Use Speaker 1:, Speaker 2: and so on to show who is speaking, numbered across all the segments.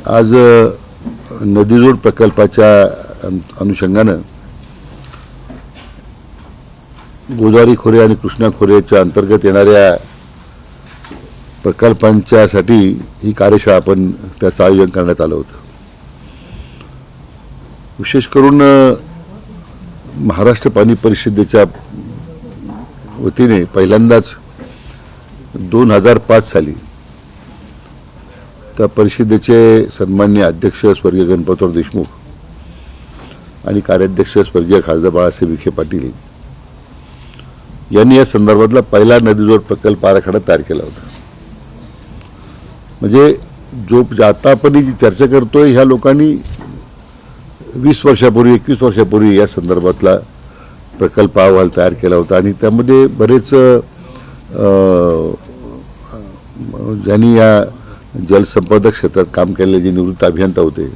Speaker 1: आज नदीजोड प्रकल्पाच्या अनुषंगानं गोदावरी खोरे आणि कृष्णा खोरेच्या अंतर्गत येणाऱ्या प्रकल्पांच्यासाठी ही कार्यशाळा आपण त्याचं आयोजन करण्यात आलं होतं. विशेष करून महाराष्ट्र पाणी परिषदेच्या वतीने पहिल्यांदाच 2005 साली त्या परिषदेचे सन्माननीय अध्यक्ष स्वर्गीय गणपतराव देशमुख आणि कार्याध्यक्ष स्वर्गीय खासदार बाळासाहेब विखे पाटील यांनी या संदर्भातला पहिला नदीजोड प्रकल्प आराखडा तयार केला होता. म्हणजे जो आता आपण जी चर्चा करतोय ह्या लोकांनी 20 वर्षापूर्वी 21 वर्षापूर्वी या संदर्भातला प्रकल्प अहवाल तयार केला होता आणि त्यामध्ये बरेच ज्यांनी या जलसंपदा क्षेत्रात काम केलेले जे निवृत्त अभियंता होते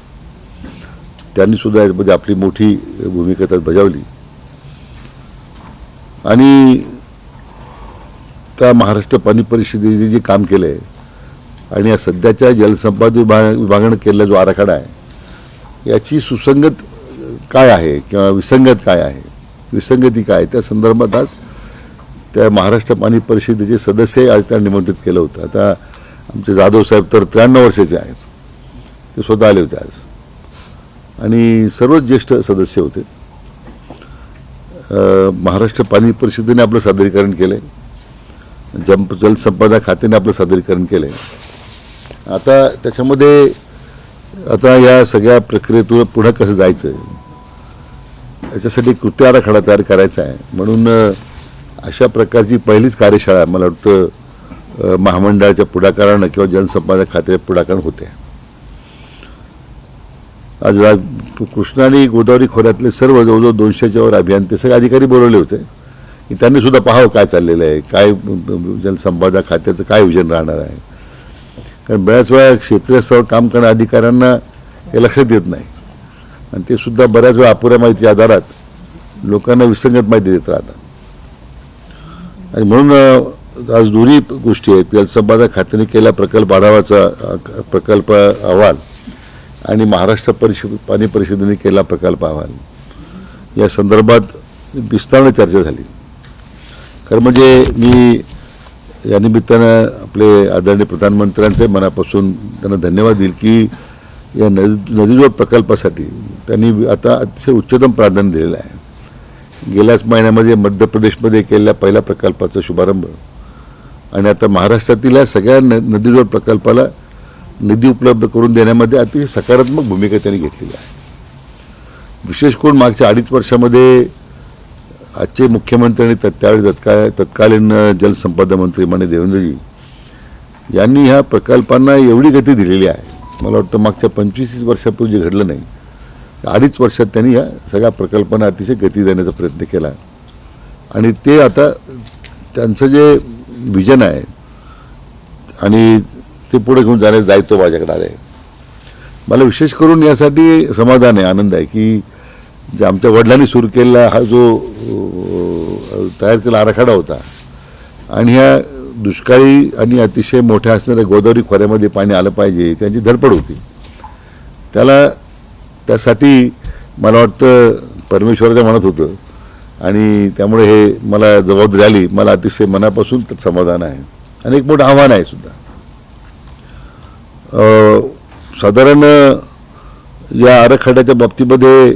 Speaker 1: त्यांनी सुद्धा यामध्ये आपली मोठी भूमिका त्यात बजावली आणि त्या महाराष्ट्र पाणी परिषदेने जे काम केलं आहे आणि या सध्याच्या जलसंपदा विभागानं केलेला जो आराखडा आहे याची सुसंगत काय आहे किंवा विसंगत काय आहे, विसंगती काय त्या संदर्भात आज त्या महाराष्ट्र पाणी परिषदेचे सदस्य आज त्यांना निमंत्रित केलं होतं. आता आमचे जाधव साहेब तर 93 वर्षाचे आहेत, ते स्वतः आले होते आज आणि सर्वच ज्येष्ठ सदस्य होते. महाराष्ट्र पाणी परिषदेने आपलं सादरीकरण केलं आहे, जलसंपदा खात्याने आपलं सादरीकरण केलं आहे. आता त्याच्यामध्ये आता या सगळ्या प्रक्रियेतून पुढं कसं जायचं याच्यासाठी कृती आराखडा तयार करायचा आहे. म्हणून अशा प्रकारची पहिलीच कार्यशाळा मला वाटतं महामंडळाच्या पुढाकारानं किंवा जलसंपदा खात्याच्या पुढाकारानं होते. आज कृष्णा आणि गोदावरी खोऱ्यातले सर्व जवळजवळ 200च्या वर अभियंते सगळे अधिकारी बोलवले होते की त्यांनी सुद्धा पाहावं काय चाललेलं आहे, काय जलसंपदा खात्याचं काय विजन राहणार आहे. कारण बऱ्याच वेळा क्षेत्रीय स्तरावर काम करणाऱ्या अधिकाऱ्यांना हे लक्षात येत नाही आणि ते सुद्धा बऱ्याच वेळा अपुऱ्या माहितीच्या आधारात लोकांना विसंगत माहिती देत राहतात. आणि म्हणून आज दोन्ही गोष्टी आहेत, जलसंपदा खात्याने केलेला प्रकल्प आढावाचा प्रकल्प अहवाल आणि महाराष्ट्र पाणी परिषदेने केलेला प्रकल्प अहवाल या संदर्भात विस्ताराने चर्चा झाली. खरं म्हणजे मी या निमित्तानं आपले आदरणीय प्रधानमंत्र्यांचे मनापासून त्यांना धन्यवाद देईल की या नदीजोड प्रकल्पासाठी त्यांनी आता अतिशय उच्चतम प्राधान्य दिलेलं आहे. गेल्याच महिन्यामध्ये मध्य प्रदेशमध्ये केलेल्या पहिल्या प्रकल्पाचा शुभारंभ आणि आता महाराष्ट्रातील या सगळ्या नदीजोड प्रकल्पाला निधी उपलब्ध करून देण्यामध्ये अतिशय सकारात्मक भूमिका त्यांनी घेतलेली आहे. विशेष करून मागच्या 2.5 वर्षामध्ये आजचे मुख्यमंत्री आणि त्यावेळी तत्कालीन जलसंपदा मंत्री माननीय देवेंद्रजी यांनी ह्या प्रकल्पांना एवढी गती दिलेली आहे. मला वाटतं मागच्या 25 वर्षापूर्वी जे घडलं नाही 2.5 वर्षात त्यांनी या सगळ्या प्रकल्पांना अतिशय गती देण्याचा प्रयत्न केला आणि ते आता त्यांचं जे विजन आहे आणि ते पुढे घेऊन जाण्याचं दायित्व माझ्याकडे आलं आहे. मला विशेष करून यासाठी समाधान आहे, आनंद आहे की जे आमच्या वडिलांनी सुरू केलेला हा जो तयार केलेला आराखडा होता आणि ह्या दुष्काळी आणि अतिशय मोठ्या असणाऱ्या गोदावरी खोऱ्यामध्ये पाणी आलं पाहिजे त्यांची धडपड होती. त्यासाठी मला वाटतं परमेश्वराच्या मनात होतं आणि त्यामुळे हे मला जबाबदारी आली. मला अतिशय मनापासून त्यात समाधान आहे आणि एक मोठं आव्हान आहे सुद्धा. साधारण या आराखड्याच्या बाबतीमध्ये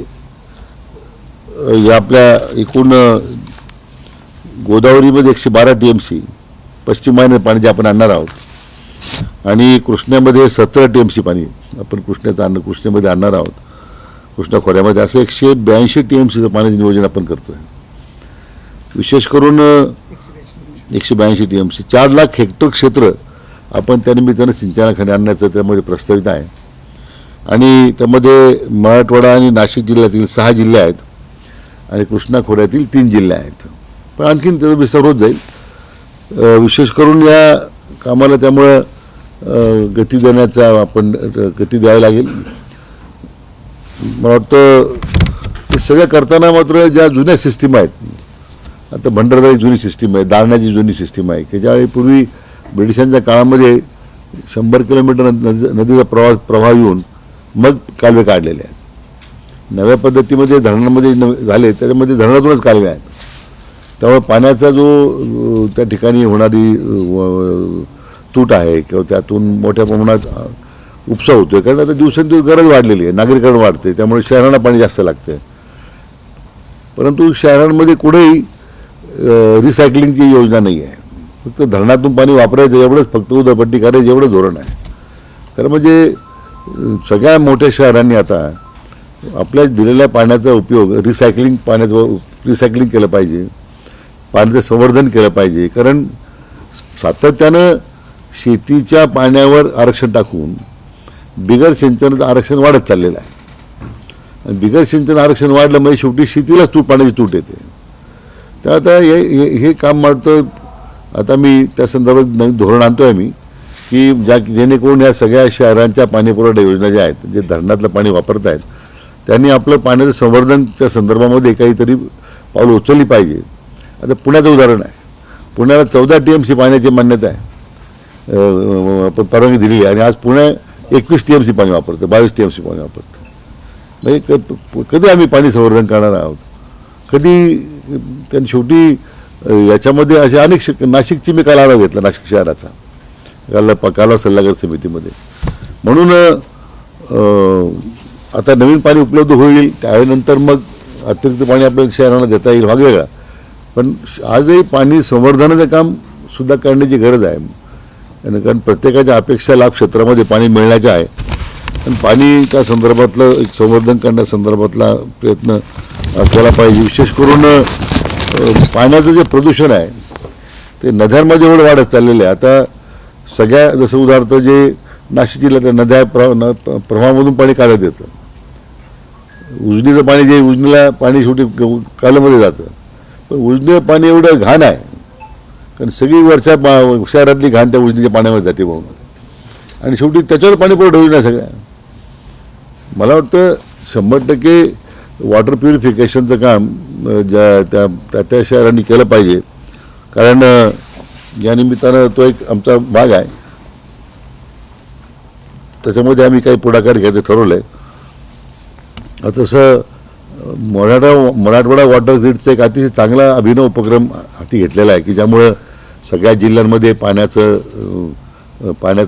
Speaker 1: या आपल्या एकूण गोदावरीमध्ये 112 TMC पश्चिम वाहिनी पाणी जे आपण आणणार आहोत आणि कृष्ण्यामध्ये 17 TMC पाणी आपण कृष्णेमध्ये आणणार आहोत. कृष्णा खोऱ्यामध्ये असं 182 TMCचं पाण्याचं नियोजन आपण करतोय. विशेष करून 182 TMC 4 लाख हेक्टर क्षेत्र आपण त्यानिमित्तानं सिंचनाखाली आणण्याचं त्यामध्ये प्रस्तावित आहे आणि त्यामध्ये मराठवाडा आणि नाशिक जिल्ह्यातील 6 जिल्हे आहेत आणि कृष्णा खोऱ्यातील 3 जिल्हे आहेत. पण आणखीन त्याचा विस्तार होत जाईल. विशेष करून या कामाला त्यामुळं गती देण्याचा आपण गती द्यावी लागेल. मला वाटतं ते सगळं करताना मात्र ज्या जुन्या सिस्टीम आहेत, आता भंडारदरा जुनी सिस्टीम आहे, दारण्याची जुनी सिस्टीम आहे की ज्यावेळी पूर्वी ब्रिटिशांच्या काळामध्ये 100 किलोमीटर नदीचा प्रवाह येऊन मग कालवे काढलेले आहेत. नव्या पद्धतीमध्ये धरणांमध्ये झाले त्याच्यामध्ये धरणातूनच कालवे आहेत. त्यामुळे पाण्याचा जो त्या ठिकाणी होणारी तूट आहे किंवा त्यातून मोठ्या प्रमाणात उपसा होतोय, कारण आता दिवसेंदिवस गरज वाढलेली आहे, नागरीकरण वाढते, त्यामुळे शहरांना पाणी जास्त लागते. परंतु शहरांमध्ये कुठेही रिसायकलिंगची योजना नाही आहे. फक्त धरणातून पाणी वापरायचं एवढंच, फक्त उधळपट्टी करायचं एवढं धोरण आहे. खरं म्हणजे सगळ्या मोठ्या शहरांनी आता आपल्या दिलेल्या पाण्याचा उपयोग रिसायकलिंग केलं पाहिजे, पाण्याचं संवर्धन केलं पाहिजे. कारण सातत्यानं शेतीच्या पाण्यावर आरक्षण टाकून बिगर सिंचनाचं आरक्षण वाढत चाललेलं आहे. आणि बिगर सिंचन आरक्षण वाढलं म्हणजे शेवटी शेतीलाच पाण्याची तूट येते. तर आता हे काम वाटतं. आता मी त्या संदर्भात नवीन धोरण आणतोय मी, की जेणेकरून या सगळ्या शहरांच्या पाणीपुरवठा योजना ज्या आहेत, जे धरणातलं पाणी वापरत आहेत, त्यांनी आपलं पाण्याचं संवर्धनच्या संदर्भामध्ये काहीतरी पावलं उचलली पाहिजे. आता पुण्याचं उदाहरण आहे. पुण्याला 14 TMC पाण्याची मान्यता आहे, आपण परवानगी दिलेली आहे, आणि आज पुणे 21 TMC पाणी वापरतं, 22 TMC पाणी वापरतं. म्हणजे कधी आम्ही पाणी संवर्धन करणार आहोत, कधी? त्यांनी शेवटी याच्यामध्ये असे अनेक नाशिकची मी काल आढावा घेतला, नाशिक शहराचा काला सल्लागार समितीमध्ये. म्हणून आता नवीन पाणी उपलब्ध होईल, त्यावेळेनंतर मग अतिरिक्त पाणी आपल्याला शहरांना देता येईल, भाग वेगळा. पण आजही पाणी संवर्धनाचं काम सुद्धा करण्याची गरज आहे. कारण प्रत्येकाच्या अपेक्षा लाभ क्षेत्रामध्ये पाणी मिळण्याच्या आहे, आणि पाणीच्या संदर्भातलं एक संवर्धन करण्यासंदर्भातला प्रयत्न केला पाहिजे. विशेष करून पाण्याचं जे प्रदूषण आहे ते नद्यांमध्ये एवढं वाढत चाललेलं आहे. आता सगळ्या जसं उदाहरणार्थ जे नाशिक जिल्ह्यातल्या नद्या प्रवाहामधून पाणी काढत येतं. उजनीचं पाणी जे उजनीला पाणी शेवटी कालमध्ये जातं, पण उजनीचं पाणी एवढं घाण आहे, कारण सगळी वरच्या शहरातली घाण त्या उजनीच्या पाण्यावर जाते म्हणून, आणि शेवटी त्याच्यावर पाणी पुरवठा होईल ना सगळ्या. मला वाटतं 100% वॉटर प्युरिफिकेशनचं काम त्या शहरांनी केलं पाहिजे. कारण या निमित्तानं तो एक आमचा भाग आहे, त्याच्यामध्ये आम्ही काही पुढाकार घ्यायचं ठरवलं आहे. तसं मराठवाडा वॉटर ग्रीडचा एक अतिशय चांगला अभिनव उपक्रम हाती घेतलेला आहे, की ज्यामुळं सगळ्या जिल्ह्यांमध्ये पाण्याचा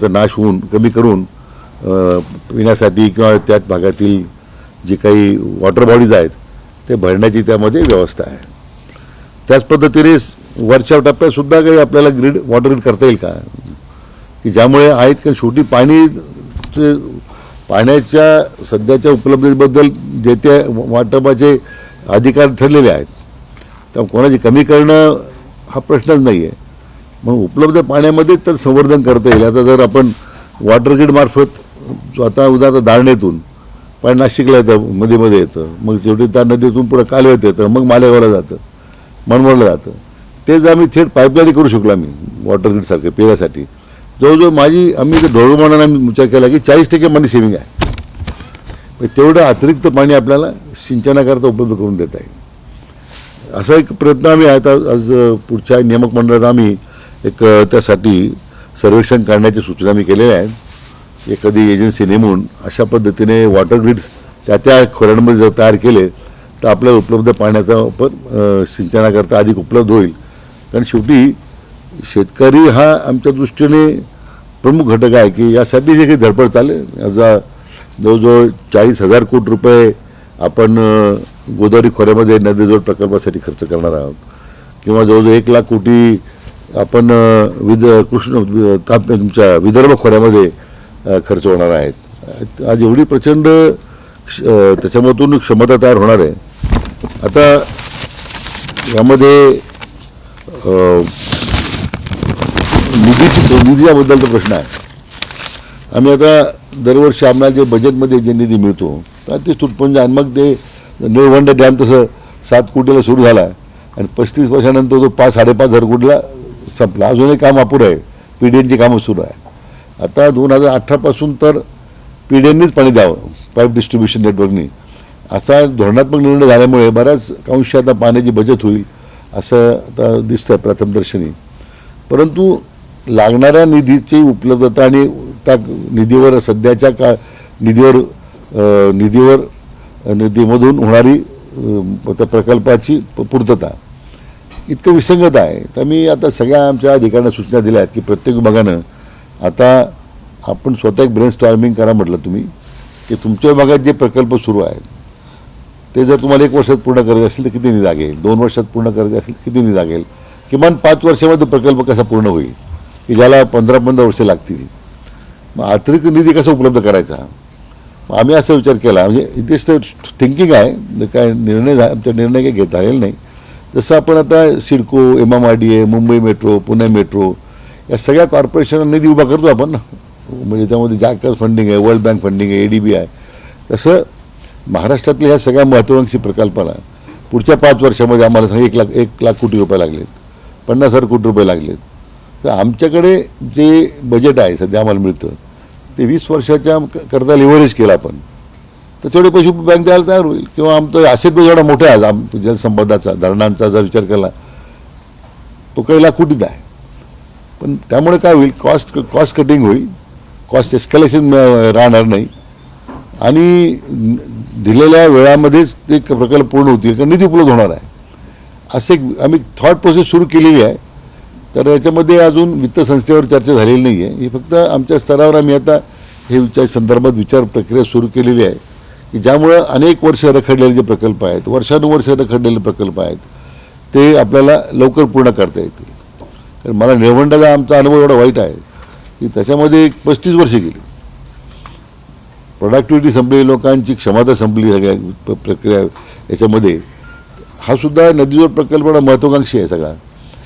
Speaker 1: नाश होऊन कमी करून पिण्यासाठी किंवा त्याच भागातील जी काही वॉटर बॉडीज आहेत ते भरण्याची त्यामध्ये व्यवस्था आहे. त्याच पद्धतीने वरच्या टप्प्यातसुद्धा काही आपल्याला वॉटर ग्रीड करता येईल का, की ज्यामुळे आहेत का शेवटी पाण्याच्या सध्याच्या उपलब्धतेबद्दल जे ते वाटपाचे अधिकार ठरलेले आहेत, त्यामुळे कोणाची कमी करणं हा प्रश्नच नाही आहे. मग उपलब्ध पाण्यामध्ये तर संवर्धन करता येईल. आता जर आपण वॉटर ग्रीडमार्फत आता उदाहरणार्थ दारणेतून पाणी नाशिकला येतं, मध्ये येतं, मग शेवटी त्या नदीतून पुढं कालव्यात येतं, मग मालेगावला जातं, मनमाडला जातं. तेच आम्ही थेट पाईपलाईन करू शकलो आम्ही वॉटर ग्रीडसारखे पिण्यासाठी. जवळजवळ आम्ही ढोळमानाने आम्ही विचार केला की 40% मनी सेव्हिंग आहे. तेवढं अतिरिक्त पाणी आपल्याला सिंचनाकरता उपलब्ध करून देता येईल, असा एक प्रयत्न आम्ही आता आज पुढच्या नियामक मंडळात आम्ही एक त्यासाठी सर्वेक्षण करण्याची सूचना आम्ही केलेल्या आहेत. एखादी एजन्सी नेमून अशा पद्धतीने वॉटर ग्रीड्स त्या खोऱ्यांमध्ये जर तयार केले तर आपल्याला उपलब्ध पाण्याचा वापर सिंचनाकरता अधिक उपलब्ध होईल. कारण शेवटी शेतकरी हा आमच्या दृष्टीने प्रमुख घटक आहे, की यासाठी जे काही धडपड चालेल. याचा जवळजवळ 40,000 कोटी रुपये आपण गोदावरी खोऱ्यामध्ये नदीजोड प्रकल्पासाठी खर्च करणार आहोत, किंवा जवळजवळ 1 लाख कोटी आपण तुमच्या विदर्भ खोऱ्यामध्ये खर्च होणार आहेत. आज एवढी प्रचंड त्याच्यामधून क्षमता तयार होणार आहे. आता यामध्ये निधीच्याबद्दलचा प्रश्न आहे. आम्ही आता दरवर्षी आम्हाला जे बजेटमध्ये जे निधी मिळतो तर ते तुटपुंज आहे. मग ते निळवंडे डॅम तसं 7 कोटीला सुरू झाला आणि 35 वर्षानंतर तो 5-5.5 कोटीला संपला. अजूनही काम अपुरं आहे, PDNची कामं सुरू आहे. आता 2018 पासून तर PDNनीच पाणी द्यावं, पाईप डिस्ट्रीब्युशन नेटवर्कनी, असा धोरणात्मक निर्णय झाल्यामुळे बऱ्याच अंशी आता पाण्याची बचत होईल असं आता दिसतं प्रथमदर्शनी. परंतु लागणाऱ्या निधीची उपलब्धता आणि त्या निधीवर सध्याच्या निधीमधून होणारी त्या प्रकल्पाची पूर्तता इतकं विसंगत आहे. तर मी आता सगळ्या आमच्या अधिकाऱ्यांना सूचना दिल्या आहेत की प्रत्येक विभागानं आता आपण स्वतः एक ब्रेन स्टॉर्मिंग करा म्हटलं तुम्ही की तुमच्या विभागात जे प्रकल्प सुरू आहेत ते जर तुम्हाला 1 वर्षात पूर्ण करायचे असेल तर किती निधी लागेल, 2 वर्षात पूर्ण करायचे असेल किती निधी लागेल, किमान 5 वर्षामध्ये प्रकल्प कसा पूर्ण होईल की ज्याला 15-15 वर्षे लागतील. मग अतिरिक्त निधी कसा उपलब्ध करायचा. आम्ही असा विचार केला, म्हणजे इट इज थिंकिंग आहे, काय आमचा निर्णय काही घेता येईल नाही. जसं आपण आता CIDCO, MMRDA, Mumbai metro, Pune metro या सगळ्या कॉर्पोरेशनला निधी उभा करतो आपण ना, म्हणजे त्यामध्ये जॅकर्स फंडिंग आहे, वर्ल्ड बँक फंडिंग आहे, ADB आहे. तसं महाराष्ट्रातल्या ह्या सगळ्या महत्त्वाकांक्षी प्रकल्पाला पुढच्या 5 वर्षामध्ये आम्हाला सांगा 1 लाख कोटी रुपये लागलेत, 50,000 कोटी रुपये लागलेत. तर आमच्याकडे जे बजेट आहे सध्या आम्हाला मिळतं ते 20 वर्षाच्या करता लिव्हरेज केलं आपण तर तेवढे पैसे बँक द्यायला तयार होईल. किंवा आमचं ॲसेट बेस एवढा मोठा आहे आज जलसंपदाचा, धरणांचा जर विचार केला तो काही लाख कोटीत आहे. पण त्यामुळे काय होईल, कॉस्ट कटिंग होईल, कॉस्ट एस्कलेशन राहणार नाही आणि दिलेल्या वेळामध्येच ते प्रकल्प पूर्ण होतील किंवा निधी उपलब्ध होणार आहे. असे आम्ही थॉट प्रोसेस सुरू केलेली आहे. तर याच्यामध्ये अजून वित्त संस्थेवर चर्चा झालेली नाही आहे. ही फक्त आमच्या स्तरावर आम्ही आता हे संदर्भात विचार प्रक्रिया सुरू केलेली आहे की ज्यामुळं अनेक वर्ष रखडलेले जे प्रकल्प आहेत, वर्षानुवर्ष रखडलेले प्रकल्प आहेत ते आपल्याला लवकर पूर्ण करता येतील. कारण मला निळवंडाचा आमचा अनुभव एवढा वाईट आहे की त्याच्यामध्ये 35 वर्षे गेली, प्रोडक्टिव्हिटी संपली, लोकांची क्षमता संपली सगळ्या प्रक्रिया याच्यामध्ये. हा सुद्धा नदीजोड प्रकल्प एवढा महत्त्वाकांक्षी आहे सगळा.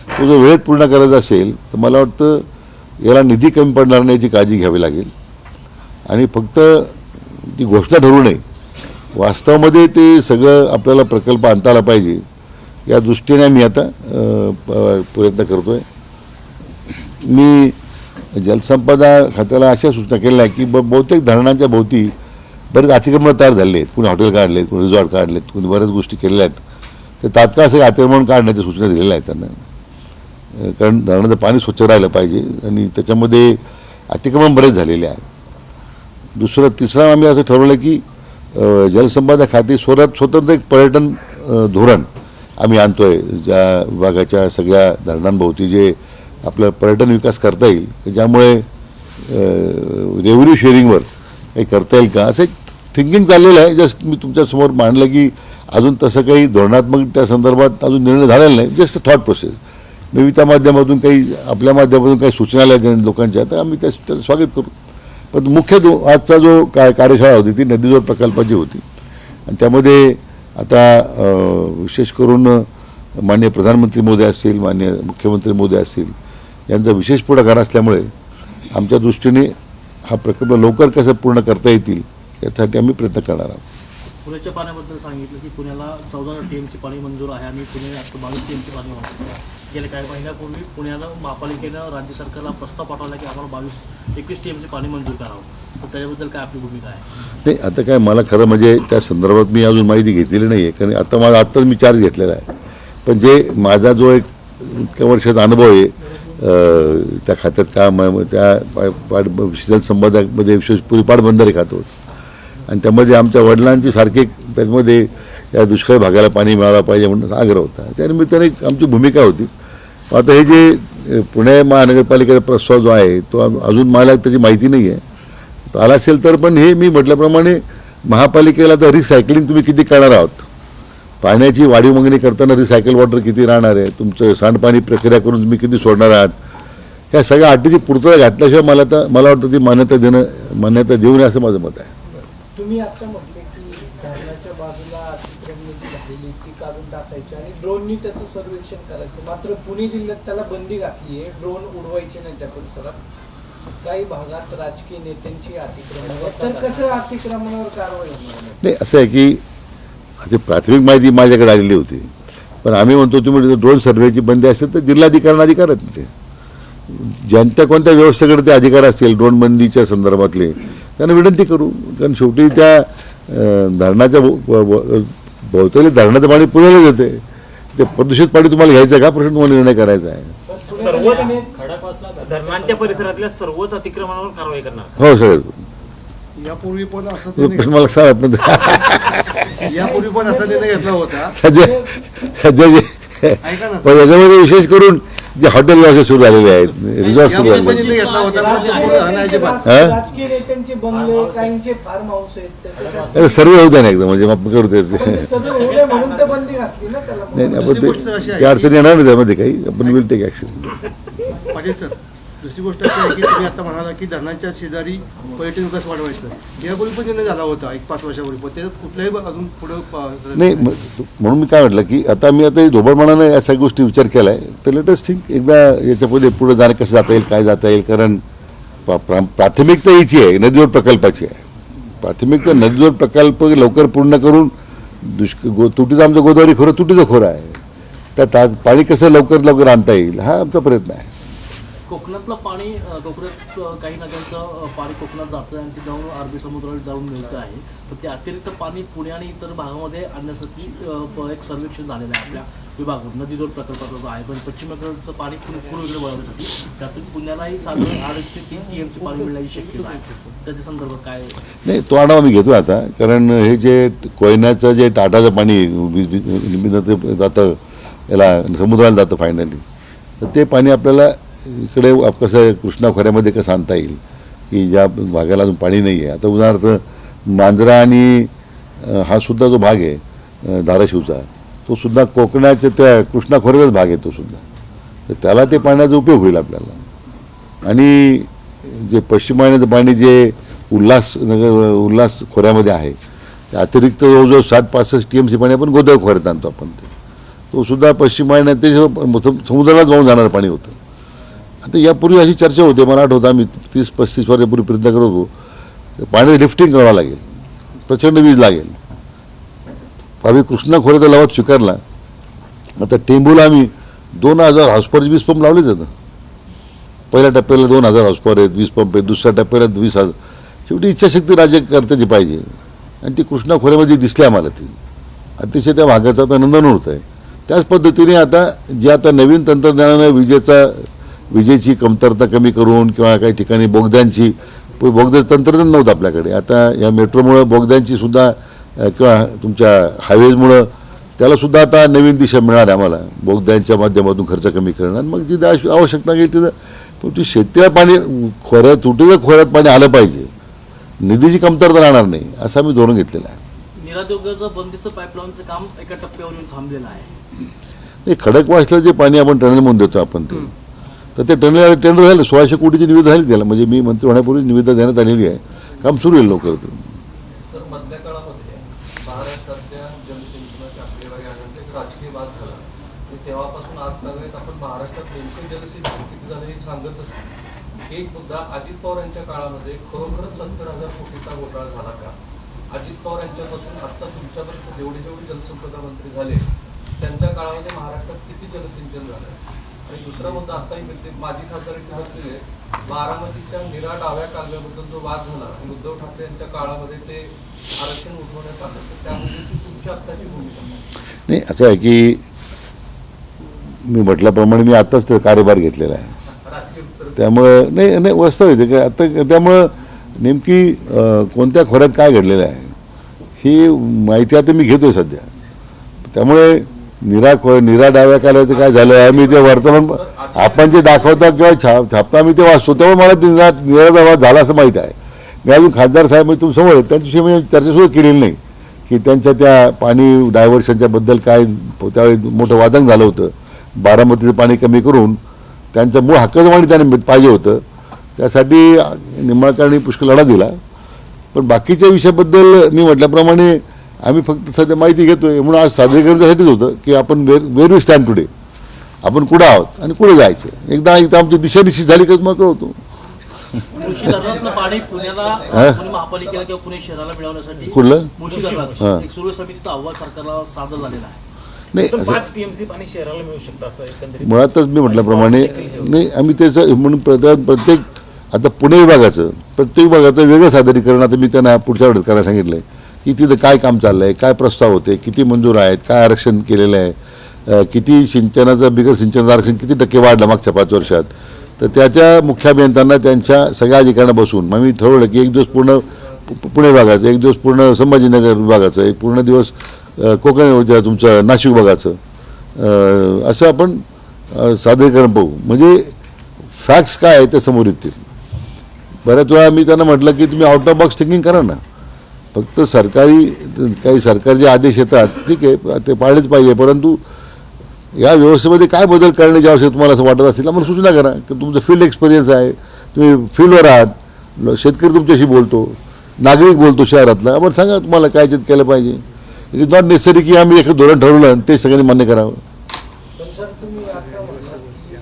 Speaker 1: तो जर वेळेत पूर्ण करायचा असेल तर मला वाटतं याला निधी कमी पडणार नाही याची काळजी घ्यावी लागेल. आणि फक्त ती घोषणा ठरू नये, वास्तवामध्ये ते सगळं आपल्याला प्रकल्प आणता आला पाहिजे या दृष्टीने मी आता प्रयत्न करतो आहे. मी जलसंपदा खात्याला अशा सूचना केल्या की बहुतेक धरणांच्या भोवती बरेच अतिक्रमण तयार झाले आहेत, कोणी हॉटेल काढलेत, कोणी रिसॉर्ट काढलेत, कोणी बऱ्याच गोष्टी केलेल्या आहेत. तर तात्काळ सगळे अतिक्रमण काढण्याच्या सूचना दिलेल्या आहेत त्यांना. कारण धरणाचं पाणी स्वच्छ राहिलं पाहिजे आणि त्याच्यामध्ये अतिक्रमण बरेच झालेले आहेत. तिसरं आम्ही असं ठरवलं की जलसंपदा खाते स्वतंत्र एक पर्यटन धोरण आम्ही आणतो आहे, ज्या विभागाच्या सगळ्या धरणांभोवती जे आपलं पर्यटन विकास करता येईल, ज्यामुळे रेव्हेन्यू शेअरिंगवर काही करता येईल का असं एक थिंकिंग चाललेलं आहे. जस्ट मी तुमच्यासमोर मांडलं की अजून तसं काही धोरणात्मक त्या संदर्भात अजून निर्णय झालेला नाही, जस्ट थॉट प्रोसेस. मी त्या माध्यमातून काही आपल्या माध्यमातून काही सूचना आल्या लोकांच्या तर आम्ही त्याचं स्वागत करू. पण मुख्य आजचा जो कार्यशाळा होती ती नदीजोड प्रकल्पाची होती आणि त्यामध्ये आता विशेष करून माननीय प्रधानमंत्री मोदी असतील, माननीय मुख्यमंत्री मोदी असतील यांचा विशेष पुढाकार असल्यामुळे आमच्या दृष्टीने हा प्रकल्प लवकर कसं पूर्ण करता येतील यासाठी आम्ही प्रयत्न करणार आहोत.
Speaker 2: पुण्याच्या पाण्याबद्दल सांगितलं की पुण्याला 14 TMC पाणी मंजूर आहे आणि पुणे आता 22 TMC पाणी मंजूर आहे. गेल्या काही महिन्यापूर्वी पुण्याला महापालिकेनं राज्य सरकारला प्रस्ताव पाठवला की आम्हाला 21 TMC पाणी मंजूर करावं. तर त्याच्याबद्दल काय आपली भूमिका आहे?
Speaker 1: नाही, आता काय मला खरं म्हणजे त्या संदर्भात मी अजून माहिती घेतलेली नाही आहे, कारण आत्ताच मी चार्ज घेतलेला आहे. पण जे माझा जो एक इतक्या वर्षाचा अनुभव आहे त्या खात्यात त्या जलसंपदामध्ये विशेष पुरी पाटबंधारे खातो आणि त्यामध्ये आमच्या वडिलांची सारखे त्याच्यामध्ये या दुष्काळी भागाला पाणी मिळालं पाहिजे म्हणून आग्रह होता. त्यानिमित्ताने आमची भूमिका होती. आता हे जे पुणे महानगरपालिकेचा प्रस्ताव जो आहे तो अजून मला त्याची माहिती नाही आहे, तो आला असेल तर. पण हे मी म्हटल्याप्रमाणे महापालिकेला तर रिसायकलिंग तुम्ही किती करणार आहोत, पाण्याची वाढीव मागणी करताना रिसायकल वॉटर किती राहणार आहे, तुमचं सांडपाणी प्रक्रिया करून तुम्ही किती सोडणार आहात, ह्या सगळ्या अटीची पूर्तता घातल्याशिवाय मला वाटतं ती मान्यता देऊ नये असं माझं मत आहे.
Speaker 3: तुम्ही आता म्हटले की धरणाच्या बाजूला अतिक्रमण झालेली ती काढून टाकायची आणि ड्रोननी त्याचं सर्वेक्षण करायचं. मात्र पुणे जिल्ह्यात त्याला बंदी घातली आहे, ड्रोन उडवायचे नाही त्या परिसरात. काही भागात राजकीय नेत्यांची अतिक्रमण, तर कसं अतिक्रमणावर कारवाई होणार?
Speaker 1: नाही, असं आहे की आता प्राथमिक माहिती माझ्याकडे आलेली होती, पण आम्ही म्हणतो तुम्ही ड्रोन सर्वेची बंदी असेल तर जिल्हाधिकाऱ्यांना अधिकार आहेत. ते ज्यांच्या कोणत्या व्यवस्थेकडे ते अधिकार असतील ड्रोन बंदीच्या संदर्भातले त्यांना विनंती करू. कारण शेवटी त्या धरणाच्या भोवताली धरणाचं पाणी पुण्याला येते, ते प्रदूषित पाणी तुम्हाला घ्यायचं का प्रश्न तुम्हाला निर्णय करायचा आहे.
Speaker 4: धरणांच्या परिसरातल्या सर्वच अतिक्रमणावर कारवाई करणार.
Speaker 1: हो सगळं.
Speaker 5: यापूर्वी पण असा
Speaker 1: प्रश्न मला सांगत नाही.
Speaker 5: यापूर्वी पण असा निर्णय घेतला होता.
Speaker 1: सध्या जे
Speaker 5: ऐका ना
Speaker 1: पण याच्यामध्ये विशेष करून जे हॉटेल व्यवसाय सुरू झालेले आहेत, रिसॉर्ट सुरू
Speaker 5: यापूर्वी पण
Speaker 1: झाले
Speaker 5: निर्णय घेतला होता पण संपूर्ण धरण अजिबात.
Speaker 1: हा?
Speaker 3: राजकीय नेत्यांचे बंगले, काहींचे फार्म हाऊस आहेत त्याच्यासाठी
Speaker 1: आहेत सर्व होऊ द्या ना एकदम, म्हणजे मग करू ते
Speaker 3: पण ते सगळं होऊ नये म्हणून तर बंदी घातली ना त्याला.
Speaker 1: नाही नाही,
Speaker 5: दुसरी
Speaker 1: आपण
Speaker 5: गोष्ट अशी
Speaker 1: ते
Speaker 5: आहे
Speaker 1: त्या अडचणी येणार नाही त्यामध्ये काही, आपण will take action.
Speaker 5: Patil sir, दुसरी गोष्ट अशी आहे की तुम्ही आता म्हणाला की धरणांच्या शेजारी पर्यटन विकास वाढवायचं. यापूर्वी पण निर्णय झाला होता 1-5 वर्षापूर्वी, पण ते कुठल्याही अजून पुढे
Speaker 1: नाही म्हणून मी काय म्हटलं की आता मी आता ढोबळमानानं या सगळ्या गोष्टी विचार केला आहे, तर लेटेस्ट थिंक एकदा याच्यापुढे पुढे जाणं कसं जाता येईल, काय जाता येईल. कारण प्राथमिकता याची आहे, नदीवर प्रकल्पाची आहे. प्राथमिकता नदीवर प्रकल्प लवकर पूर्ण करून तुटीचं आमचं गोदावरी खोरं तुटीचं खोरं आहे, त्यात पाणी कसं लवकर आणता येईल हा आमचा प्रयत्न आहे.
Speaker 2: कोकणातलं पाणी कोकणात काही नद्यांचं पाणी कोकणात जातं आणि ते जाऊन अरबी समुद्राला जाऊन मिळतं आहे. तर ते अतिरिक्त पाणी पुणे आणि इतर भागामध्ये आणण्यासाठी एक सर्वेक्षण झालेलं आहे आपल्या विभागात. नदीजोड प्रकल्पाचं आहे, पण पश्चिमेकडचं पाणी पूर्वेकडे वळवण्यासाठी त्यातून पुण्यालाही साधारण 2.5 ते 3 TMC पाणी मिळण्याची शक्यता आहे. त्याच्या संदर्भात काय?
Speaker 1: नाही तो आढावा मी घेतो आता, कारण हे जे कोयन्याचं जे टाटाचं पाणी जातं याला समुद्राला जातं फायनली, तर ते पाणी आपल्याला इकडे कसं कृष्णा खोऱ्यामध्ये कसं आणता येईल की ज्या भागाला अजून पाणी नाही आहे. आता उदाहरणार्थ मांजरा आणि हा सुद्धा जो भाग आहे धाराशिवचा, तो सुद्धा कोकणाच्या त्या कृष्णा खोऱ्याचाच भाग आहे तो सुद्धा, तर त्याला ते पाण्याचा उपयोग होईल आपल्याला. आणि जे पश्चिम वाहिनीचं पाणी जे उल्हास खोऱ्यामध्ये आहे, ते अतिरिक्त जवळजवळ 60-65 TMC पाणी आपण गोदावरी खोऱ्यात आणतो आपण, तो सुद्धा पश्चिम वाहिन्यात ते समुद्रालाच वाहून जाणारं पाणी होतं. आता यापूर्वी अशी चर्चा होते, मला आठवतं आम्ही 30-35 वर्षापूर्वी प्रयत्न करत होतो, पाणी लिफ्टिंग करावं लागेल, प्रचंड वीज लागेल. आम्ही कृष्णा खोऱ्याचा लवाद स्वीकारला. आता टेंबूला आम्ही 2000 हॉर्सपॉवरचे वीज पंप लावलेच आहेत. पहिल्या टप्प्याला 2000 हॉर्सपॉवर आहेत, वीज पंप आहेत, दुसऱ्या टप्प्याला 20,000. शेवटी इच्छाशक्ती राज्यकर्त्याची पाहिजे, आणि ती कृष्णा खोऱ्यामध्ये दिसली आम्हाला. ती अतिशय त्या भागाचा आता नंदन होत आहे. त्याच पद्धतीने आता जे आता नवीन तंत्रज्ञानानं विजेची कमतरता कमी करून किंवा काही ठिकाणी बोगद्याचं तंत्रज्ञान नव्हतं आपल्याकडे, आता या मेट्रोमुळं बोगद्यांची सुद्धा किंवा तुमच्या हायवेजमुळं त्यालासुद्धा आता नवीन दिशा मिळणार आहे आम्हाला, बोगद्यांच्या माध्यमातून खर्च कमी करणं. आणि मग जिथं आवश्यकता घेईल तिथं तुमची शेतीला पाणी तुटीच्या खोऱ्यात पाणी आलं पाहिजे, निधीची कमतरता राहणार नाही, असं आम्ही धोरण घेतलेलं आहे.
Speaker 2: निराद्योगाचं बंदिस्त पाईपलाईनचं काम एका टप्प्यावर येऊन थांबलेलं आहे.
Speaker 1: नाही, खडकवासला जे पाणी आपण टनेल म्हणून देतो आपण ते, तर ते टनेल टेंडर झालं, 1600 कोटीची निविदा झाली त्याला, म्हणजे मी मंत्री होण्यापूर्वी निविदा देण्यात आलेली आहे, काम सुरू होईल लवकर.
Speaker 6: सर, मधल्या काळामध्ये महाराष्ट्रातल्या जलसिंचनाच्या आकडेवारी आल्यानंतर एक राजकीय वाद झाला आणि तेव्हापासून आज तागायत आपण महाराष्ट्रात नेमकं जलसिंचन किती झालं हे सांगत असतो. एक मुद्दा, अजित पवार यांच्या काळामध्ये खरोखरच 70,000 कोटीचा घोटाळा झाला का? अजित पवार यांच्यापासून आता तुमच्यापर्यंत जेवढे जलसंपदा मंत्री झाले त्यांच्या काळामध्ये महाराष्ट्रात किती जलसिंचन झालं? आणि दुसरा मुद्दा, आताही माजी खासदारांनी म्हटलेले बारामतीच्या नीरा डाव्या कालव्याबद्दल जो वाद झाला आणि उद्धव ठाकरे यांच्या काळामध्ये ते आरक्षण उठवण्यात आलं, तर त्यामध्ये तुमची आत्ताची भूमिका?
Speaker 1: नाही, असं आहे की मी म्हटल्याप्रमाणे मी आत्ताच ते कार्यभार घेतलेला आहे, त्यामुळं नाही वास्तव आहे का आता, त्यामुळं नेमकी कोणत्या खोऱ्यात काय घडलेलं आहे ही माहिती आता मी घेतोय सध्या. त्यामुळे नीरा डाव्या कालव्याचं काय झालं आम्ही ते वर्तमान आपण जे दाखवता किंवा छापता आम्ही ते वाचतो, त्यामुळे मला नीरा डावा झाला असं माहीत आहे. मी अजून खासदार साहेब म्हणजे तुम्ही समोर त्यांच्याशी मी चर्चासुद्धा केलेली नाही की त्यांच्या त्या पाणी डायव्हर्शनच्याबद्दल काय त्यावेळी मोठं वादंग झालं होतं. बारामतीचं पाणी कमी करून त्यांचं मूळ हक्काचं पाणी त्यांनी पाहिजे होतं, त्यासाठी निंबाळकरांनी पुष्कळ लढा दिला. पण बाकीच्या विषयाबद्दल मी म्हटल्याप्रमाणे आम्ही फक्त सध्या माहिती घेतोय, म्हणून आज सादरीकरणासाठीच होतं की आपण वेर वी स्टँड टुडे, आपण कुठं आहोत आणि कुठे जायचं. एकदा आमची दिशा निश्चित झाली की मग कळवतो.
Speaker 2: मुळशी धरणातलं पाणी पुण्याला, पुणे महापालिकेला किंवा पुणे शहराला मिळवण्यासाठी
Speaker 1: कुठलं
Speaker 2: मुळशी धरणात एक सुरू समितीचा अहवाल सरकारला सादर झालेला आहे.
Speaker 1: नाही,
Speaker 4: 5 TMC पाणी शहराला मिळू शकतं असं एकंदरीत.
Speaker 1: मुळातच मी म्हटल्याप्रमाणे नाही, आम्ही त्याचं म्हणून प्रत्येक आता पुणे विभागाचं प्रत्येक विभागाचं वेगळं सादरीकरण आता मी त्यांना पुढच्या वेळेस करायला सांगितलं आहे की तिथं काय काम चाललं आहे, काय प्रस्ताव होते, किती मंजूर आहेत, काय आरक्षण केलेलं आहे, किती सिंचनाचं बिगर सिंचनाचं आरक्षण किती टक्के वाढलं मागच्या 5 वर्षात, तर त्याच्या मुख्य अभियंत्यांना त्यांच्या सगळ्या अधिकाऱ्यांना बसून मग मी ठरवलं की एक दिवस पूर्ण पुणे विभागाचं, एक दिवस पूर्ण संभाजीनगर विभागाचं, एक पूर्ण दिवस कोकण तुमचं नाशिक विभागाचं असं आपण सादरीकरण पाहू. म्हणजे फॅक्ट्स काय आहे ते समोर येतील. बऱ्याच वेळा मी त्यांना म्हटलं की तुम्ही आउट ऑफ बॉक्स थिंकिंग करा ना. फक्त काही सरकारी जे आदेश येतात ठीक आहे ते पाळलेच पाहिजे, परंतु या व्यवस्थेमध्ये काय बदल करण्याची आवश्यकता तुम्हाला असं वाटत असेल आम्हाला सूचना करा. की तुमचं फील्ड एक्सपिरियन्स आहे, तुम्ही फील्डवर आहात, शेतकरी तुमच्याशी बोलतो, नागरिक बोलतो शहरातला, आम्हाला सांगा तुम्हाला काय याच्यात केलं पाहिजे. इट इज नॉट नेसेसरी की आम्ही एक धोरण ठरवलं आणि ते सगळ्यांनी मान्य करावं.
Speaker 3: पण सर तुम्ही आता म्हटलं की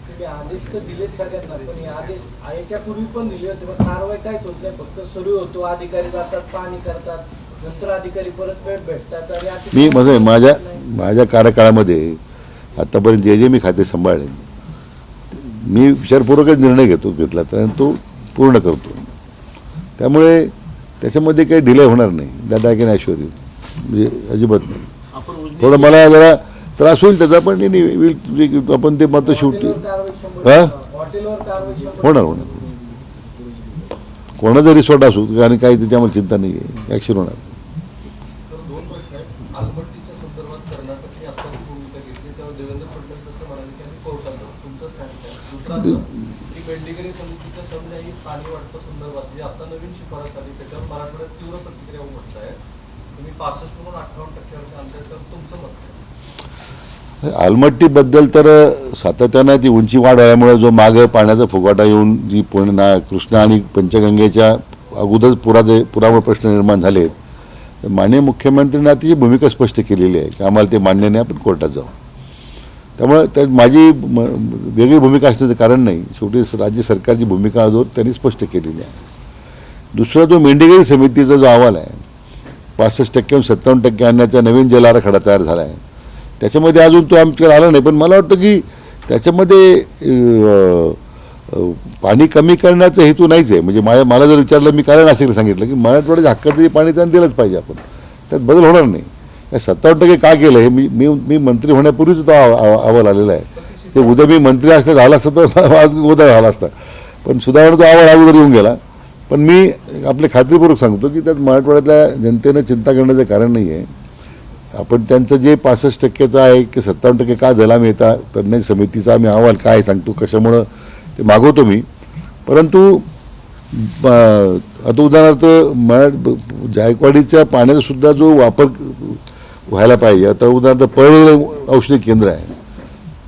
Speaker 3: तुम्ही आदेश तर दिलेच सगळ्यांना, पण हे आदेश याच्यापूर्वी पण दिले होते, पण कारवाई काहीच होत नाही, फक्त सुरू होतो, अधिकारी जातात, पाहणी करतात, नंतर अधिकारी परत भेटतात. आणि
Speaker 1: मी माझ्या कार्यकाळामध्ये आतापर्यंत जे मी खाते सांभाळले मी विचारपूर्वकच निर्णय घेतला तर तो पूर्ण करतो. त्यामुळे त्याच्यामध्ये काही डिले होणार नाही. That I can assure you. म्हणजे अजिबात नाही.
Speaker 2: आपण
Speaker 1: थोडं मला जरा त्रास होईल त्याचा, पण आपण ते मात्र शेवटी
Speaker 3: हॉटेलवर कारवाई
Speaker 1: होणार. कोणाचा रिसॉर्ट असू आणि काही त्याच्यामध्ये चिंता नाही आहे, ॲक्शन होणार.
Speaker 6: तर दोन प्रश्न आहेत. आलमट्टीच्या संदर्भात कर्नाटकने आता भूमिका घेतली तेव्हा देवेंद्र फडणवीस असं म्हणाले की आम्ही कोर्टात जाऊ. तुमचं स्टँड काय? दुसरा असं की बेंडेगिरी समितीच्या समजा ही पाणी वाटपा संदर्भात जी आता नवीन शिफारस आली त्याच्यावर मराठवाड्यात तीव्र प्रतिक्रिया उमटत आहे. तुम्ही 65 वरून 58% आणताय, तर तुमचं मत काय?
Speaker 1: आलमट्टीबद्दल तर सातत्यानं ती उंची वाढ आल्यामुळे जो मागं पाण्याचा फुगाटा येऊन जी कृष्णा आणि पंचगंगेच्या अगोदर पुरामुळे प्रश्न निर्माण झालेत, तर माननीय मुख्यमंत्र्यांनी अतिशय भूमिका स्पष्ट केलेली आहे की आम्हाला ते मान्य नाही, आपण कोर्टात जाऊ. त्यामुळे त्यात माझी वेगळी भूमिका असण्याचं कारण नाही. शेवटी राज्य सरकारची भूमिका जो त्यांनी स्पष्ट केलेली आहे. दुसरा जो मेंढेगिरी समितीचा जो अहवाल आहे 65% 57% आणण्याचा नवीन जल आराखडा तयार झाला आहे, त्याच्यामध्ये अजून तो आमच्याकडे आला नाही. पण मला वाटतं की त्याच्यामध्ये पाणी कमी करण्याचा हेतू नाहीच आहे. म्हणजे मला जर विचारलं, मी काय नाशिकला सांगितलं की मराठवाड्याच्या हक्काचं जे पाणी त्यांना दिलंच पाहिजे आपण, त्यात बदल होणार नाही. 57% का केलं हे मी मंत्री होण्यापूर्वीच तो अहवाल आलेला आहे. ते उद्या मी मंत्री असता झाला असतं तर आज गोंधळ झाला असता, पण सुधारणा तो अहवाल अगोदर येऊन गेला. पण मी आपल्या खात्रीपूर्वक सांगतो की त्यात मराठवाड्यातल्या जनतेनं चिंता करण्याचं कारण नाही आहे. आपण त्यांचं जे 65% आहे की 57% का झाला मी येता तज्ज्ञ समितीचा आम्ही अहवाल काय सांगतो कशामुळं ते मागवतो मी. परंतु आता उदाहरणार्थ जायकवाडीच्या पाण्याचा सुद्धा जो वापर व्हायला पाहिजे. आता उदाहरणार्थ पळलेलं औषधी केंद्र आहे,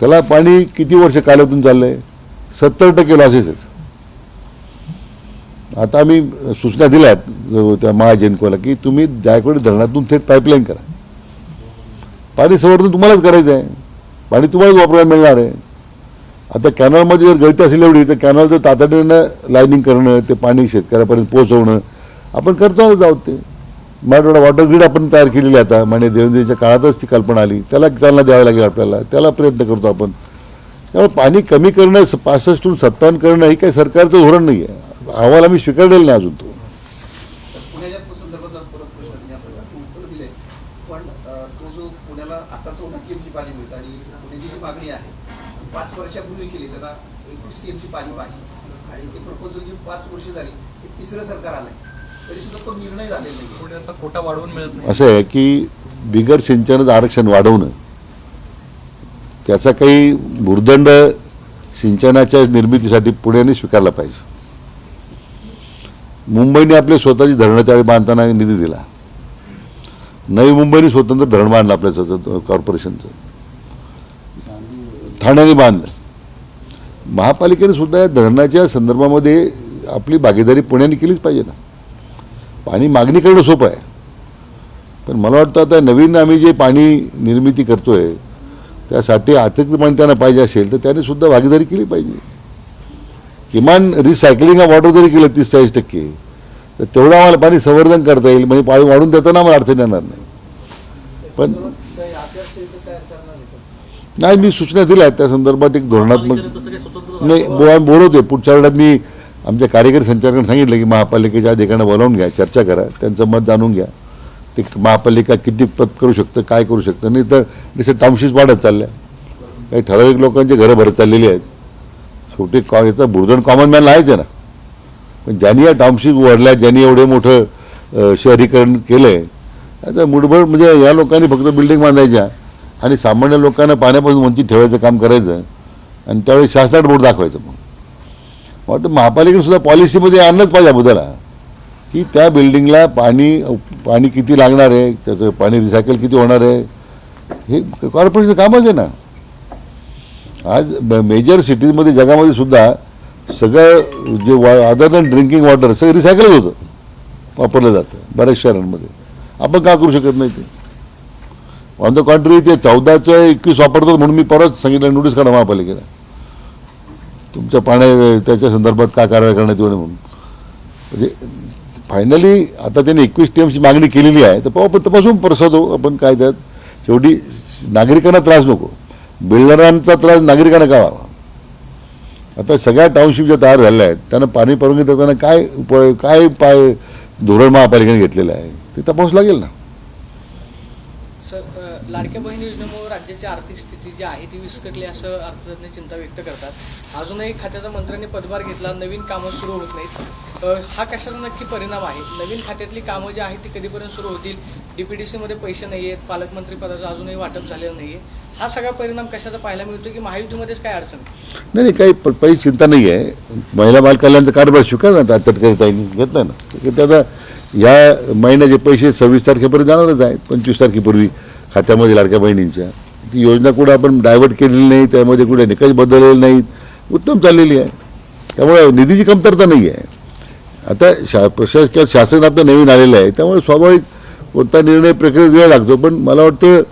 Speaker 1: त्याला पाणी किती वर्ष कालावधीतून चाललं आहे? 70% लॉसेस आहेत. आता आम्ही सूचना दिल्यात त्या महाजेनकोला की तुम्ही जायकवाडी धरणातून थेट पाईपलाईन करा. पाणी संवर्धन तुम्हालाच करायचं आहे, पाणी तुम्हालाच वापरायला मिळणार आहे. आता कॅनॉलमध्ये जर गळती असेल एवढी तर कॅनॉलचं तातडीनं लाईनिंग करणं, ते पाणी शेतकऱ्यापर्यंत पोहोचवणं आपण करतो आहोत. ते मराठवाडा वॉटर ग्रीड आपण तयार केलेली आहे. आता म्हणजे देवेंद्रजींच्या काळातच ती कल्पना आली, त्याला चालना द्यावी लागेल आपल्याला, त्याला प्रयत्न करतो आपण. त्यामुळे पाणी कमी करणं 65 57 करणं हे काही सरकारचं धोरण नाही आहे. अहवाल आम्ही स्वीकारलेला नाही अजून तो.
Speaker 7: पुण्याच्या संदर्भात परत प्रश्न आपल्याला उत्तर दिले, पण तो जो पुण्याला आता 14 TMC पाणी मिळतं आणि पुण्याची जी मागणी आहे 5 वर्षापूर्वी केली, त्याला 21 TMC पाणी पाहिजे आणि ती प्रपोजल जी 5 वर्ष झाली ते तिसरं सरकार आलंय, तरी सुद्धा तो निर्णय झालेला नाही.
Speaker 6: पुण्याचा कोटा वाढवून मिळत नाही.
Speaker 1: असं आहे की बिगर सिंचनाचं आरक्षण वाढवणं त्याचा काही भुर्दंड सिंचनाच्या निर्मितीसाठी पुण्याने स्वीकारला पाहिजे. मुंबईने आपले स्वतःची धरणं त्यावेळी बांधताना निधी दिला. नवी मुंबईने स्वतंत्र धरण बांधलं आपल्या स्वतंत्र कॉर्पोरेशनचं, ठाण्याने बांधलं. महापालिकेने सुद्धा या धरणाच्या संदर्भामध्ये आपली भागीदारी पुण्याने केलीच पाहिजे ना. पाणी मागणी करणं सोपं आहे, पण मला वाटतं आता नवीन आम्ही जे पाणी निर्मिती करतोय त्यासाठी अतिरिक्त पाणी त्यांना पाहिजे असेल तर त्याने सुद्धा भागीदारी केली पाहिजे. किमान रिसायकलिंग ऑफ वॉटर जरी केलं 30-40% तर तेवढं आम्हाला पाणी संवर्धन करता येईल. म्हणजे पाणी वाढून देताना आम्हाला अडचण येणार नाही. पण नाही, मी सूचना दिल्या आहेत त्या संदर्भात एक धोरणात्मक नाही आम्ही बोलवतोय. पुढच्या वेळात मी आमच्या कार्यकारी संचालकांना सांगितलं की महापालिकेच्या अधिकाऱ्यांना बोलावून घ्या, चर्चा करा, त्यांचं मत जाणून घ्या. ते महापालिका किती पत करू शकतं, काय करू शकतं. नाही तर जसं टाउनशिप्स वाढत चालल्या, काही ठराविक लोकांचे घरं भरत चाललेली आहेत. शेवटी याचा बुरदण कॉमन मॅन आहेच आहे ना. पण ज्यांनी या टाउनशिप उघडल्या, ज्यांनी एवढे मोठं शहरीकरण केलंय, आता मुठभर म्हणजे या लोकांनी फक्त बिल्डिंग बांधायच्या आणि सामान्य लोकांना पाण्यापासून वंचित ठेवायचं काम करायचं आणि त्यावेळी शासनात बोट दाखवायचं. मग वाटतं महापालिकेने सुद्धा पॉलिसीमध्ये आणलंच पाहिजे बदला की त्या बिल्डिंगला पाणी किती लागणार आहे, त्याचं पाणी रिसायकल किती होणार आहे, हे कॉर्पोरेशनचं कामच आहे ना. आज मेजर सिटीजमध्ये जगामध्ये सुद्धा सगळं जे अदर दॅन ड्रिंकिंग वॉटर सगळं रिसायकलच होतं, वापरलं जातं बऱ्याच शहरांमध्ये. आपण का करू शकत नाही ते? ऑन द कॉन्ट्री ते 14/21 वापरतात म्हणून मी परत सांगितलं नोटीस काढा महापालिकेला, तुमच्या त्याच्या संदर्भात का कारवाई करण्यात येऊ नये म्हणून. म्हणजे फायनली आता त्यांनी 21 TMची मागणी केलेली आहे, तर पाहू आपण तपासून प्रसाद हो आपण काय त्यात. शेवटी नागरिकांना त्रास नको, बिल्डरांचा त्रास नागरिकांना का व्हावा. आता सगळ्या टाउनशिप ज्या तयार झाल्या आहेत त्यांना पाणी परवानगी देताना काय धोरण महापालिकेने घेतलेलं आहे ते तपास लागेल ना.
Speaker 3: सर, लाडक्या बहीण योजनेमुळे राज्याची आर्थिक स्थिती जी आहे ती विस्कटली असं अर्थतज्ञ चिंता व्यक्त करतात. अजूनही खात्याच्या मंत्र्यांनी पदभार घेतला, नवीन कामं सुरू होत नाहीत. हा कशाचा नक्की परिणाम आहे? नवीन खात्यातली कामं जी आहेत ती कधीपर्यंत सुरू होतील? DPDCमध्ये पैसे नाही आहेत, पालकमंत्री पदाचं अजूनही वाटप झालेलं नाही आहे. हा सगळा परिणाम कशाचा पाहायला मिळतो की महायुतीमध्येच काय अडचण?
Speaker 1: नाही काही पैसे चिंता नाही आहे. महिला बाल कल्याणचा कारभार स्वीकार ना तटकरीताईंनी घेतला ना, की त्याचा या महिन्याचे पैसे 26 तारखेपर्यंत जाणारच आहेत. 25 तारखेपूर्वी खात्यामध्ये लाडक्या बहिणींच्या ती योजना कुठं आपण डायव्हर्ट केलेली नाही, त्यामध्ये कुठे निकष बदललेले नाहीत, उत्तम चाललेली आहे. त्यामुळे निधीची कमतरता नाही आहे. आता प्रशासकीय शासन आता नवीन आलेलं आहे, त्यामुळे स्वाभाविक कोणता निर्णय प्रक्रियेत वेळ लागतो. पण मला वाटतं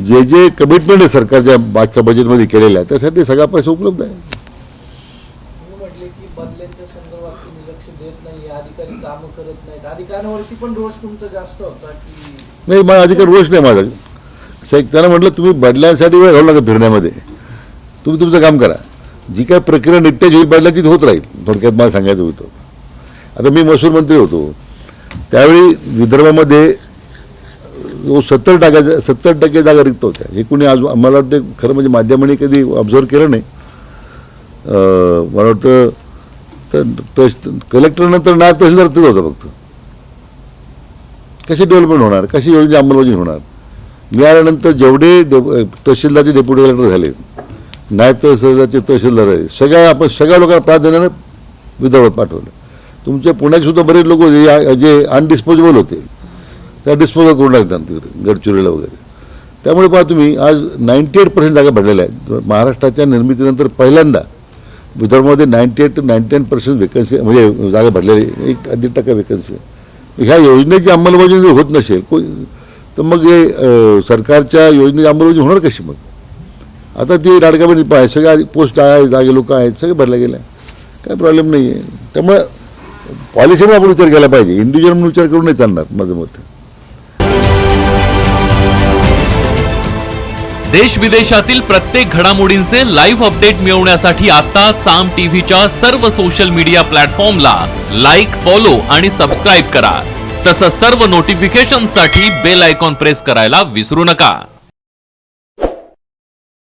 Speaker 1: जे कमिटमेंट आहे सरकारच्या मागच्या बजेटमध्ये केलेलं आहे त्यासाठी सगळा पैसा उपलब्ध आहे.
Speaker 3: म्हटले की बदल्यांच्या संदर्भात तुम्ही लक्ष देत नाही, अधिकारी कामं करत नाहीत. अधिकाऱ्यांवरती पण रोष तुमचा जास्त होता की?
Speaker 1: नाही, मला अधिकार रोष नाही माझा. त्यांना म्हटलं तुम्ही बदल्यांसाठी वेळ घालू नका फिरण्यामध्ये, तुम्ही तुमचं काम करा. जी काय प्रक्रिया नित्याची होईल बदलाची होत राहील. थोडक्यात मला सांगायचं होतं. आता मी महसूल मंत्री होतो त्यावेळी विदर्भामध्ये 70% जागा रिक्त होत्या. हे कुणी आज मला वाटतं खरं म्हणजे माध्यमांनी कधी ऑब्झर्व केलं नाही. मला वाटतं तर कलेक्टरनंतर नायब तहसीलदार तेच होतं फक्त. कशी डेव्हलपमेंट होणार, कशी योजनेची अंमलबजावणी होणार. मी आल्यानंतर जेवढे तहसीलदारचे डेप्युटी कलेक्टर झाले, नायब तहसीलदारचे तहसीलदार आहे, सगळ्या लोकांना प्राधान्यानं विदर्भात पाठवलं. तुमच्या पुण्यात सुद्धा बरेच लोक होते जे अनडिस्पोजेबल होते, त्या डिस्पोजल करून टाकतात तिकडे गडचिरोलीला वगैरे. त्यामुळे पहा तुम्ही आज 98% जागा भरलेल्या आहेत. महाराष्ट्राच्या निर्मितीनंतर पहिल्यांदा विदर्भामध्ये 98 to 99% वेकन्सी म्हणजे जागा भरलेली, 1-1.5% वेकन्सी. ह्या योजनेची अंमलबजावणी जर होत नसेल तर मग हे सरकारच्या योजनेची अंमलबजावणी होणार कशी मग? आता ती लाडक्या बहिणी आहे, सगळ्या पोस्ट आहे, जागे लोक आहेत, सगळे भरल्या गेल्या, काय प्रॉब्लेम नाही आहे. त्यामुळे पॉलिसीवर आपण विचार केला पाहिजे, इंडिव्हिज्युअल म्हणून विचार करून नाही चालणार माझं मत.
Speaker 8: देश विदेशातील प्रत्येक घडामोडींचे लाईव्ह अपडेट मिळवण्यासाठी आता साम टीव्हीच्या सर्व सोशल मीडिया प्लॅटफॉर्मला लाईक, फॉलो आणि सबस्क्राईब करा. तसंच सर्व नोटिफिकेशनसाठी बेल आयकॉन प्रेस करायला विसरू नका.